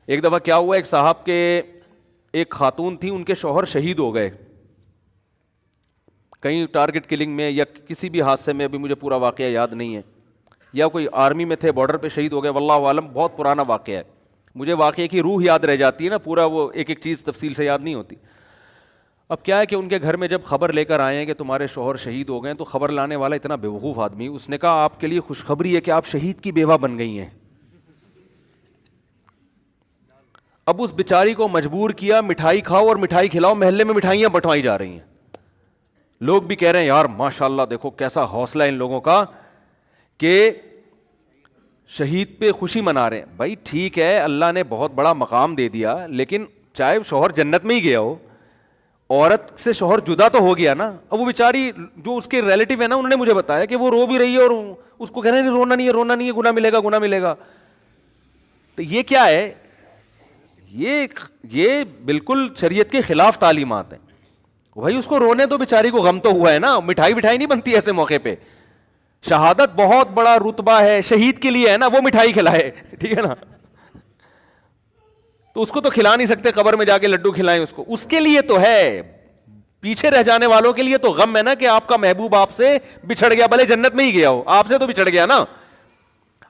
ایک دفعہ کیا ہوا, ایک صاحب کے ایک خاتون تھی, ان کے شوہر شہید ہو گئے کہیں ٹارگٹ کلنگ میں یا کسی بھی حادثے میں, ابھی مجھے پورا واقعہ یاد نہیں ہے, یا کوئی آرمی میں تھے بارڈر پہ شہید ہو گئے, واللہ عالم, بہت پرانا واقعہ ہے. مجھے واقعے کی روح یاد رہ جاتی ہے نا, پورا وہ ایک ایک چیز تفصیل سے یاد نہیں ہوتی. اب کیا ہے کہ ان کے گھر میں جب خبر لے کر آئے ہیں کہ تمہارے شوہر شہید ہو گئے, تو خبر لانے والا اتنا بیوقوف آدمی, اس نے کہا آپ کے لیے خوشخبری ہے کہ آپ شہید کی بیوہ بن گئی ہیں. اب اس بیچاری کو مجبور کیا مٹھائی کھاؤ اور مٹھائی کھلاؤ, محلے میں مٹھائیاں بٹوائی جا رہی ہیں. لوگ بھی کہہ رہے ہیں یار ماشاءاللہ دیکھو کیسا حوصلہ ان لوگوں کا کہ شہید پہ خوشی منا رہے ہیں. بھائی ٹھیک ہے, اللہ نے بہت بڑا مقام دے دیا, لیکن چاہے شوہر جنت میں ہی گیا ہو, عورت سے شوہر جدا تو ہو گیا نا. اب وہ بیچاری جو اس کے ریلیٹیو ہے نا, انہوں نے مجھے بتایا کہ وہ رو بھی رہی ہے اور اس کو کہہ رہے ہیں رونا نہیں ہے, رونا نہیں ہے, گناہ ملے گا, گناہ ملے گا. تو یہ کیا ہے, یہ بالکل شریعت کے خلاف تعلیمات ہیں. بھائی اس کو رونے تو بیچاری کو غم تو ہوا ہے نا, مٹھائی بٹھائی نہیں بنتی ایسے موقع پہ. شہادت بہت بڑا رتبہ ہے, شہید کے لیے ہے نا, وہ مٹھائی کھلائے, ٹھیک ہے نا. تو اس کو تو کھلا نہیں سکتے, قبر میں جا کے لڈو کھلائیں اس کو, اس کے لیے تو ہے. پیچھے رہ جانے والوں کے لیے تو غم ہے نا کہ آپ کا محبوب آپ سے بچھڑ گیا, بھلے جنت میں ہی گیا ہو, آپ سے تو بچھڑ گیا نا.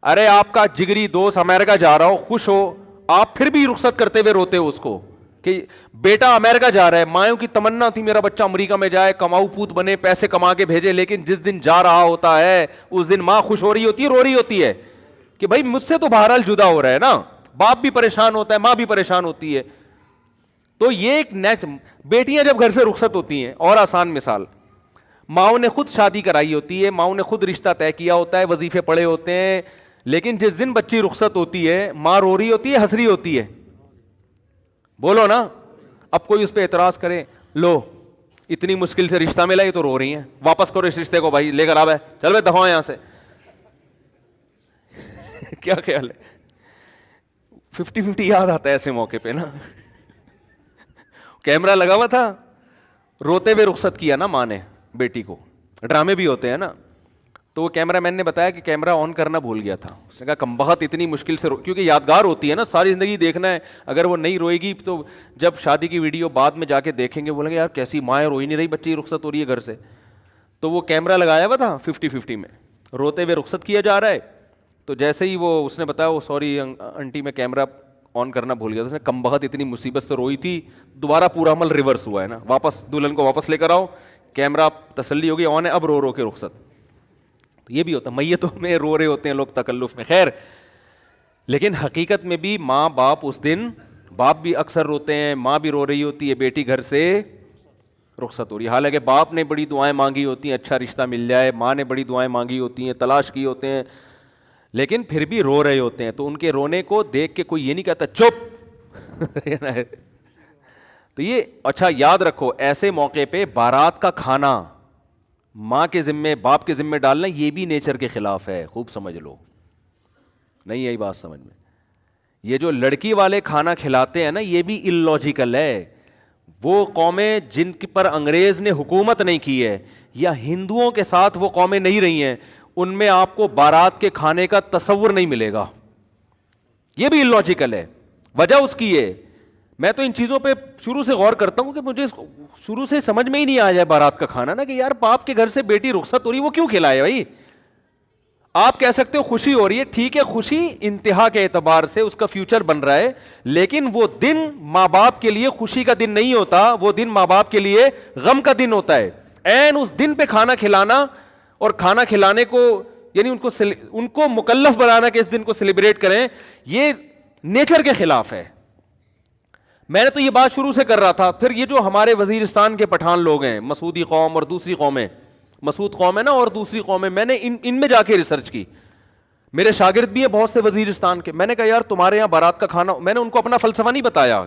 ارے آپ کا جگری دوست امریکہ جا رہا ہو, خوش ہو, آپ پھر بھی رخصت کرتے ہوئے روتے ہو اس کو کہ بیٹا امریکہ جا رہا ہے. مایوں کی تمنا تھی میرا بچہ امریکہ میں جائے, کماؤ پوت بنے, پیسے کما کے بھیجے, لیکن جس دن جا رہا ہوتا ہے اس دن ماں خوش ہو رہی ہوتی ہے, رو رہی ہوتی ہے کہ بھائی مجھ سے تو بہرحال جدا ہو رہا ہے نا. باپ بھی پریشان ہوتا ہے, ماں بھی پریشان ہوتی ہے. تو یہ ایک بیٹیاں جب گھر سے رخصت ہوتی ہیں, اور آسان مثال, ماؤں نے خود شادی کرائی ہوتی ہے, ماؤں نے خود رشتہ طے کیا ہوتا ہے, وظیفے پڑے ہوتے ہیں, لیکن جس دن بچی رخصت ہوتی ہے ماں رو رہی ہوتی ہے, ہنس رہی ہوتی ہے. بولو نا. اب کوئی اس پہ اعتراض کرے, لو اتنی مشکل سے رشتہ ملا, یہ تو رو رہی ہیں, واپس کرو اس رشتے کو بھائی, لے کر آ بھائی, چل بھائی دفعہ یہاں سے. کیا خیال ہے؟ 50-50 یاد آتا ہے ایسے موقع پہ نا. کیمرہ لگا ہوا تھا, روتے ہوئے رخصت کیا نا ماں نے بیٹی کو, ڈرامے بھی ہوتے ہیں نا. تو وہ کیمرہ مین نے بتایا کہ کیمرہ آن کرنا بھول گیا تھا. اس نے کہا کم بخت اتنی مشکل سے کیونکہ یادگار ہوتی ہے نا, ساری زندگی دیکھنا ہے. اگر وہ نہیں روئے گی تو جب شادی کی ویڈیو بعد میں جا کے دیکھیں گے, بولیں گے یار کیسی ماں ہے, روئی نہیں رہی, بچی رخصت ہو رہی ہے گھر سے. تو وہ کیمرہ لگایا ہوا تھا 50-50 میں, روتے ہوئے رخصت کیا جا رہا ہے. تو جیسے ہی وہ اس نے بتایا وہ سوری آنٹی میں کیمرہ آن کرنا بھول گیا تھا. اس نے کم بخت اتنی مصیبت سے روئی تھی, دوبارہ پورا عمل ریورس ہوا ہے نا, واپس دلہن کو واپس لے کر آؤ, کیمرہ تسلی ہوگی آن ہے, اب رو رو کے رخصت. یہ بھی ہوتا ہے, میتوں میں رو رہے ہوتے ہیں لوگ تکلف میں, خیر. لیکن حقیقت میں بھی ماں باپ اس دن, باپ بھی اکثر روتے ہیں, ماں بھی رو رہی ہوتی ہے, بیٹی گھر سے رخصت ہو رہی ہے. حالانکہ باپ نے بڑی دعائیں مانگی ہوتی ہیں اچھا رشتہ مل جائے, ماں نے بڑی دعائیں مانگی ہوتی ہیں, تلاش کی ہوتے ہیں, لیکن پھر بھی رو رہے ہوتے ہیں. تو ان کے رونے کو دیکھ کے کوئی یہ نہیں کہتا چپ. تو یہ اچھا یاد رکھو, ایسے موقع پہ بارات کا کھانا ماں کے ذمے, باپ کے ذمے ڈالنا, یہ بھی نیچر کے خلاف ہے. خوب سمجھ لو, نہیں یہی بات سمجھ میں. یہ جو لڑکی والے کھانا کھلاتے ہیں نا, یہ بھی اللاجیکل ہے. وہ قومیں جن پر انگریز نے حکومت نہیں کی ہے, یا ہندوؤں کے ساتھ وہ قومیں نہیں رہی ہیں, ان میں آپ کو بارات کے کھانے کا تصور نہیں ملے گا. یہ بھی اللاجیکل ہے. وجہ اس کی ہے, میں تو ان چیزوں پہ شروع سے غور کرتا ہوں کہ مجھے شروع سے سمجھ میں ہی نہیں آ جائے بارات کا کھانا نا, کہ یار باپ کے گھر سے بیٹی رخصت ہو رہی, وہ کیوں کھلائے بھائی. آپ کہہ سکتے ہو خوشی ہو رہی ہے, ٹھیک ہے, خوشی انتہا کے اعتبار سے اس کا فیوچر بن رہا ہے, لیکن وہ دن ماں باپ کے لیے خوشی کا دن نہیں ہوتا, وہ دن ماں باپ کے لیے غم کا دن ہوتا ہے. این اس دن پہ کھانا کھلانا اور کھانا کھلانے کو, یعنی ان کو مکلف بنانا کہ اس دن کو سیلیبریٹ کریں, یہ نیچر کے خلاف ہے. میں نے تو یہ بات شروع سے کر رہا تھا. پھر یہ جو ہمارے وزیرستان کے پٹھان لوگ ہیں, مسعودی قوم اور دوسری قومیں, مسعود قوم ہے نا اور دوسری قومیں, میں نے ان میں جا کے ریسرچ کی. میرے شاگرد بھی ہیں بہت سے وزیرستان کے. میں نے کہا یار تمہارے یہاں بارات کا کھانا, میں نے ان کو اپنا فلسفہ نہیں بتایا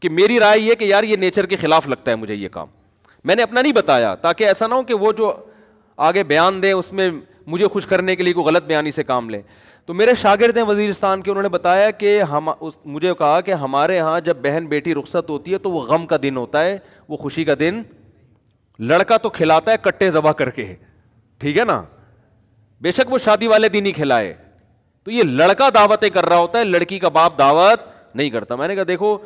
کہ میری رائے یہ کہ یار یہ نیچر کے خلاف لگتا ہے مجھے یہ کام, میں نے اپنا نہیں بتایا تاکہ ایسا نہ ہو کہ وہ جو آگے بیان دیں اس میں مجھے خوش کرنے کے لیے کوئی غلط بیانی سے کام لیں. تو میرے شاگرد ہیں وزیرستان کے, انہوں نے بتایا کہ مجھے کہا کہ ہمارے ہاں جب بہن بیٹی رخصت ہوتی ہے تو وہ غم کا دن ہوتا ہے, وہ خوشی کا دن. لڑکا تو کھلاتا ہے کٹے ذبح کر کے, ٹھیک ہے نا, بے شک وہ شادی والے دن ہی کھلائے, تو یہ لڑکا دعوتیں کر رہا ہوتا ہے, لڑکی کا باپ دعوت نہیں کرتا. میں نے کہا دیکھو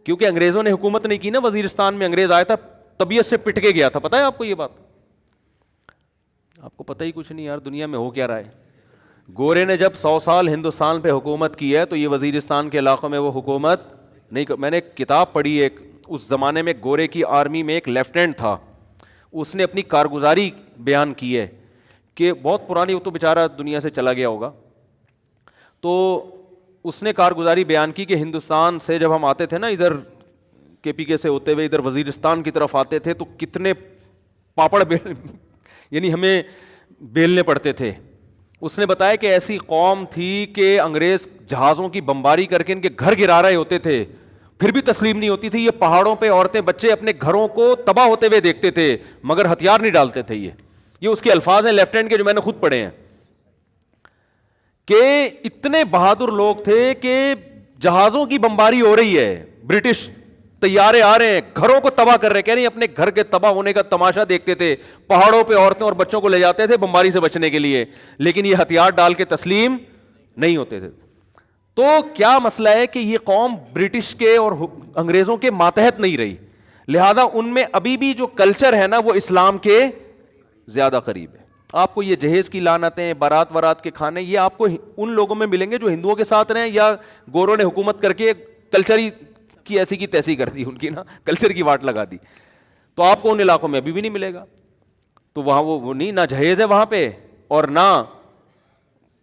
کیونکہ انگریزوں نے حکومت نہیں کی نا وزیرستان میں, انگریز آیا تھا طبیعت سے پٹ کے گیا تھا, پتہ ہے آپ کو یہ بات؟ آپ کو پتہ ہی کچھ نہیں یار, دنیا میں ہو کیا رہا ہے. گورے نے جب 100 سال ہندوستان پہ حکومت کی ہے تو یہ وزیرستان کے علاقوں میں وہ حکومت نہیں میں نے ایک کتاب پڑھی ایک, اس زمانے میں گورے کی آرمی میں ایک لیفٹیننٹ تھا, اس نے اپنی کارگزاری بیان کی ہے کہ بہت پرانی, وہ تو بیچارہ دنیا سے چلا گیا ہوگا, تو اس نے کارگزاری بیان کی کہ ہندوستان سے جب ہم آتے تھے نا ادھر کے پی کے سے ہوتے ہوئے ادھر وزیرستان کی طرف آتے تھے تو کتنے پاپڑ یعنی ہمیں بیلنے پڑتے تھے. اس نے بتایا کہ ایسی قوم تھی کہ انگریز جہازوں کی بمباری کر کے ان کے گھر گرا رہے ہوتے تھے, پھر بھی تسلیم نہیں ہوتی تھی. یہ پہاڑوں پہ عورتیں بچے اپنے گھروں کو تباہ ہوتے ہوئے دیکھتے تھے مگر ہتھیار نہیں ڈالتے تھے. یہ اس کے الفاظ ہیں لیفٹیننٹ کے, جو میں نے خود پڑھے ہیں, کہ اتنے بہادر لوگ تھے کہ جہازوں کی بمباری ہو رہی ہے, برٹش طیارے آ رہے ہیں, گھروں کو تباہ کر رہے ہیں, کہہ رہے ہیں اپنے گھر کے تباہ ہونے کا تماشا دیکھتے تھے, پہاڑوں پہ عورتیں اور بچوں کو لے جاتے تھے بمباری سے بچنے کے لیے, لیکن یہ ہتھیار ڈال کے تسلیم نہیں ہوتے تھے. تو کیا مسئلہ ہے کہ یہ قوم برٹش کے اور انگریزوں کے ماتحت نہیں رہی, لہذا ان میں ابھی بھی جو کلچر ہے نا وہ اسلام کے زیادہ قریب ہے. آپ کو یہ جہیز کی لعنتیں, بارات ورات کے کھانے, یہ آپ کو ان لوگوں میں ملیں گے جو ہندوؤں کے ساتھ رہیں یا گوروں نے حکومت کر کے کلچر ہی کی ایسی کی تیسی کر دی, ان کی نا کلچر کی واٹ لگا دی, تو آپ کو ان علاقوں میں ابھی بھی نہیں ملے گا. تو وہاں وہ نہیں, نہ جہیز ہے وہاں پہ اور نہ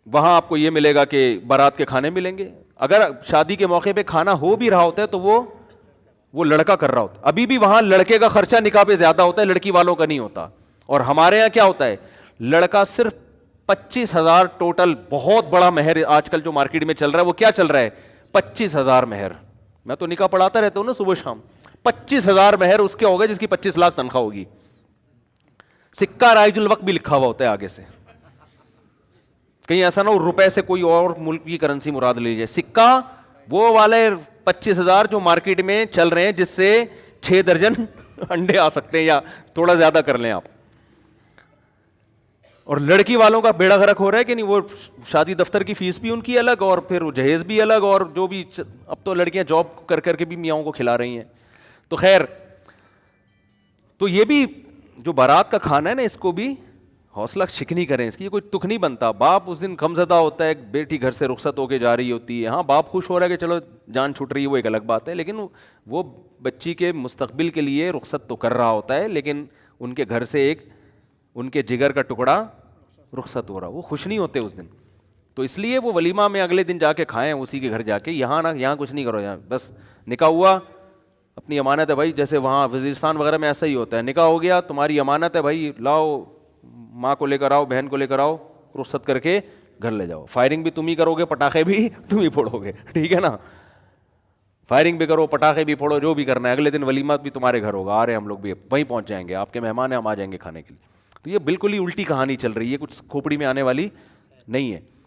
وہاں آپ کو یہ ملے گا کہ بارات کے کھانے ملیں گے. اگر شادی کے موقع پہ کھانا ہو بھی رہا ہوتا ہے تو وہ لڑکا کر رہا ہوتا ہے. ابھی بھی وہاں لڑکے کا خرچہ نکاح پہ زیادہ ہوتا ہے, لڑکی والوں کا نہیں ہوتا. اور ہمارے یہاں کیا ہوتا ہے, لڑکا صرف 25,000 ٹوٹل, بہت بڑا مہر آج کل جو مارکیٹ میں چل رہا ہے وہ کیا چل رہا ہے, 25,000 مہر. میں تو نکاح پڑھاتا رہتا ہوں نا صبح شام, 25,000 مہر اس کے ہوگا جس کی 25 لاکھ تنخواہ ہوگی. سکہ رائج الوقت بھی لکھا ہوا ہوتا ہے آگے سے, کہیں ایسا نہ ہو روپے سے کوئی اور ملک کی کرنسی مراد لے لیجیے. سکہ وہ والے 25,000 جو مارکیٹ میں چل رہے ہیں جس سے 6 درجن انڈے آ سکتے ہیں یا تھوڑا زیادہ کر لیں آپ. اور لڑکی والوں کا بیڑا غرق ہو رہا ہے کہ نہیں, وہ شادی دفتر کی فیس بھی ان کی الگ اور پھر وہ جہیز بھی الگ, اور جو بھی اب تو لڑکیاں جاب کر کر کے بھی میاؤں کو کھلا رہی ہیں. تو خیر, تو یہ بھی جو بارات کا کھانا ہے نا اس کو بھی حوصلہ شکنی کریں, اس کی کوئی تک نہیں بنتا. باپ اس دن غمزدہ ہوتا ہے, بیٹی گھر سے رخصت ہو کے جا رہی ہوتی ہے, ہاں باپ خوش ہو رہا ہے کہ چلو جان چھوٹ رہی ہے, وہ ایک الگ بات ہے, لیکن وہ بچی کے مستقبل کے لیے رخصت تو کر رہا ہوتا ہے, لیکن ان کے گھر سے ایک ان کے جگر کا ٹکڑا رخصت ہو رہا, وہ خوش نہیں ہوتے اس دن. تو اس لیے وہ ولیمہ میں اگلے دن جا کے کھائیں اسی کے گھر جا کے, یہاں کچھ نہیں کرو, یہاں بس نکاح ہوا اپنی امانت ہے بھائی, جیسے وہاں وزیرستان وغیرہ میں ایسا ہی ہوتا ہے, نکاح ہو گیا تمہاری امانت ہے بھائی, لاؤ ماں کو لے کر آؤ, بہن کو لے کر آؤ, رخصت کر کے گھر لے جاؤ. فائرنگ بھی تم ہی کرو گے, پٹاخے بھی تم ہی پھوڑو گے, ٹھیک ہے نا, فائرنگ بھی کرو, پٹاخے بھی پھوڑو, جو بھی کرنا ہے. اگلے دن ولیمہ بھی تمہارے گھر ہوگا, آ رہے ہم لوگ بھی وہیں پہنچ جائیں گے, آپ کے مہمان ہیں, ہم آ جائیں گے کھانے کے لیے. تو یہ بالکل ہی الٹی کہانی چل رہی ہے, کچھ کھوپڑی میں آنے والی نہیں ہے.